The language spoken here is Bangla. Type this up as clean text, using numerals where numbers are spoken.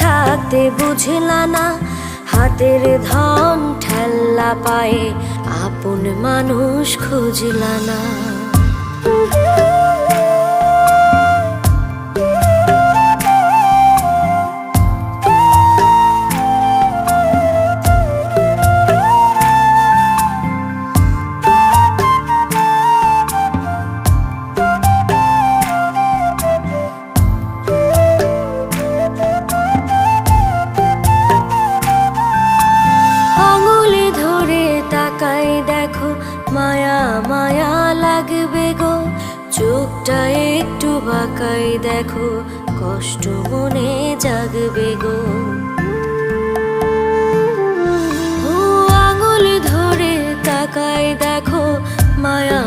থাকতে বুঝলা না, হাতের ধন ঠেল্লা পায়ে আপন মানুষ খুঁজলা না। তাকাই দেখো মায়া মায়া লাগবে গো, চোখটা একটু বাঁকাই দেখো কষ্ট মনে জাগবে গো। ও আঙুল ধরে তাকাই দেখো মায়া